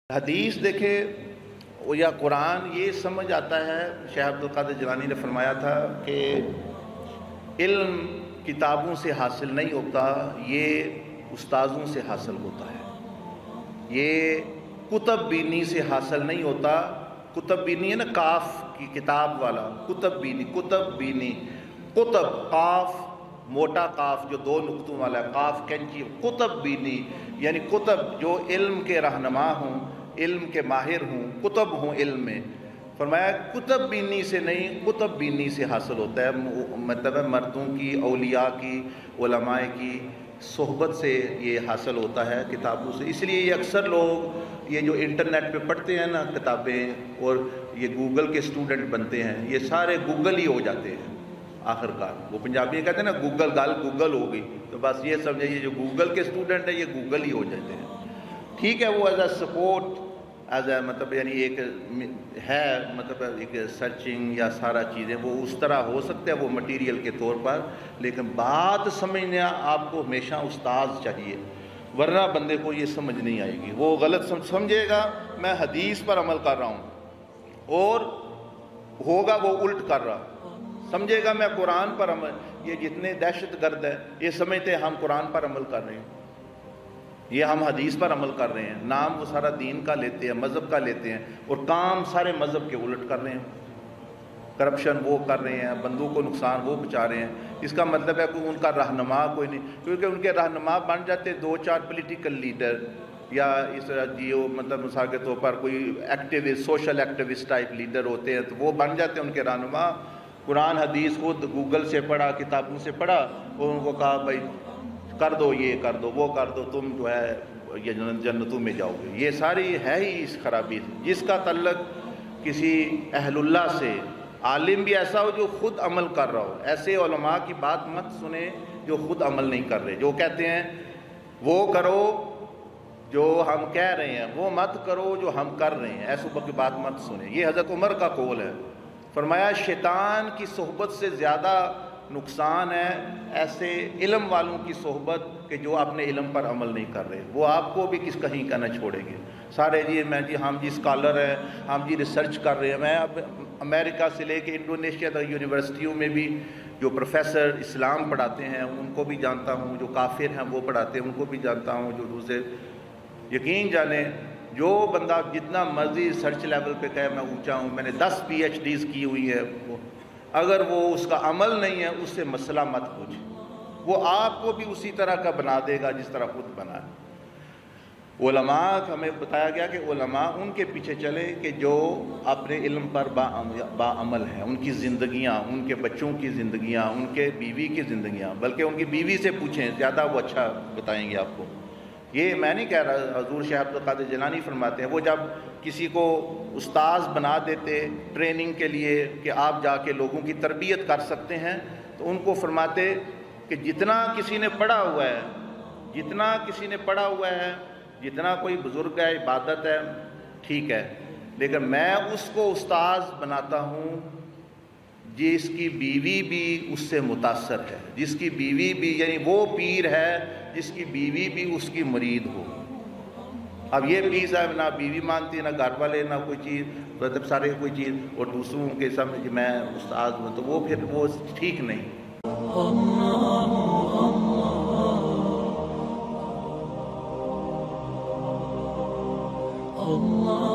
حدیث دیکھے یا قرآن یہ سمجھ آتا ہے۔ شیخ عبدالقادر جیلانی نے فرمایا تھا کہ علم کتابوں سے حاصل نہیں ہوتا، یہ استاذوں سے حاصل ہوتا ہے۔ یہ کتب بینی سے حاصل نہیں ہوتا۔ کتب بینی ہے نا، کاف کی کتاب والا، کتب بینی، کتب بینی، کتب قاف موٹا قاف جو دو نقطوں والا ہے، قاف کینچی، کتب بینی یعنی کتب جو علم کے رہنما ہوں، علم کے ماہر ہوں، کتب ہوں علم میں۔ فرمایا کتب بینی سے نہیں، کتب بینی سے حاصل ہوتا ہے، مطلب ہے مردوں کی، اولیاء کی، علماء کی صحبت سے یہ حاصل ہوتا ہے، کتابوں سے۔ اس لیے یہ اکثر لوگ یہ جو انٹرنیٹ پہ پڑھتے ہیں نا کتابیں، اور یہ گوگل کے اسٹوڈنٹ بنتے ہیں، یہ سارے گوگل ہی ہو جاتے ہیں آخر کار۔ وہ پنجابی کہتے ہیں نا گوگل گال گوگل ہو گئی، تو بس یہ سمجھے یہ جو گوگل کے اسٹوڈنٹ ہیں یہ گوگل ہی ہو جاتے ہیں۔ ٹھیک ہے، وہ as a support, as a مطلب یعنی ایک ہے، مطلب ایک سرچنگ یا سارا چیزیں وہ اس طرح ہو سکتے ہیں وہ مٹیریل کے طور پر، لیکن بات سمجھنا آپ کو ہمیشہ استاذ چاہیے، ورنہ بندے کو یہ سمجھ نہیں آئے گی۔ وہ غلط سمجھے گا میں حدیث پر عمل کر رہا ہوں، اور ہوگا وہ الٹ کر رہا، سمجھے گا میں قرآن پر عمل۔ یہ جتنے دہشت گرد ہیں یہ سمجھتے ہیں ہم قرآن پر عمل کر رہے ہیں، یہ ہم حدیث پر عمل کر رہے ہیں، نام وہ سارا دین کا لیتے ہیں، مذہب کا لیتے ہیں، اور کام سارے مذہب کے الٹ کر رہے ہیں۔ کرپشن وہ کر رہے ہیں، بندوں کو نقصان وہ پہنچا رہے ہیں۔ اس کا مطلب ہے کہ ان کا رہنما کوئی نہیں، کیونکہ ان کے رہنما بن جاتے دو چار پولیٹیکل لیڈر، یا اس جیو مطلب مثال کے طور پر کوئی activist, social activist type leader ہوتے ہیں، تو وہ بن جاتے ہیں ان کے رہنما۔ قرآن حدیث خود گوگل سے پڑھا، کتابوں سے پڑھا، اور ان کو کہا بھائی کر دو، یہ کر دو، وہ کر دو، تم جو ہے یہ جنتوں میں جاؤ گے۔ یہ ساری ہے ہی اس خرابی سے، جس کا تعلق کسی اہل اللہ سے، عالم بھی ایسا ہو جو خود عمل کر رہا ہو۔ ایسے علماء کی بات مت سنیں جو خود عمل نہیں کر رہے، جو کہتے ہیں وہ کرو جو ہم کہہ رہے ہیں، وہ مت کرو جو ہم کر رہے ہیں، ایسوں کی بات مت سنیں۔ یہ حضرت عمر کا قول ہے۔ فرمایا شیطان کی صحبت سے زیادہ نقصان ہے ایسے علم والوں کی صحبت کہ جو اپنے علم پر عمل نہیں کر رہے، وہ آپ کو بھی کہیں کا نہ چھوڑیں گے۔ سارے ہم جی اسکالر ہیں، ہم جی ریسرچ کر رہے ہیں۔ میں اب امریکہ سے لے کے انڈونیشیا تک یونیورسٹیوں میں بھی جو پروفیسر اسلام پڑھاتے ہیں ان کو بھی جانتا ہوں، جو کافر ہیں وہ پڑھاتے ہیں ان کو بھی جانتا ہوں، جو دوسرے۔ یقین جانیں جو بندہ جتنا مرضی ریسرچ لیول پہ کہے میں اونچا ہوں، میں نے 10 PhDs کی ہوئی ہے، اگر وہ اس کا عمل نہیں ہے اس سے مسئلہ مت پوچھیں، وہ آپ کو بھی اسی طرح کا بنا دے گا جس طرح خود بنا ہے۔ علماء ہمیں بتایا گیا کہ علماء ان کے پیچھے چلیں کہ جو اپنے علم پر باعمل ہیں، ان کی زندگیاں، ان کے بچوں کی زندگیاں، ان کے بیوی کی زندگیاں، بلکہ ان کی بیوی سے پوچھیں، زیادہ وہ اچھا بتائیں گے آپ کو۔ یہ میں نہیں کہہ رہا، حضور شیخ عبدالقادر جیلانی فرماتے ہیں وہ جب کسی کو استاذ بنا دیتے ٹریننگ کے لیے کہ آپ جا کے لوگوں کی تربیت کر سکتے ہیں، تو ان کو فرماتے کہ جتنا کسی نے پڑھا ہوا ہے، جتنا کسی نے پڑھا ہوا ہے، جتنا کوئی بزرگ ہے، عبادت ہے، ٹھیک ہے، لیکن میں اس کو استاذ بناتا ہوں جس کی بیوی بھی اس سے متاثر ہے، جس کی بیوی بھی، یعنی وہ پیر ہے جس کی بیوی بھی اس کی مرید ہو۔ اب یہ پیر صاحب نہ بیوی مانتی ہے، نہ گھر والے، نہ کوئی چیز، مطلب سارے کوئی چیز، اور دوسروں کے سامنے کہ میں استاد ہوں، تو وہ پھر وہ ٹھیک نہیں۔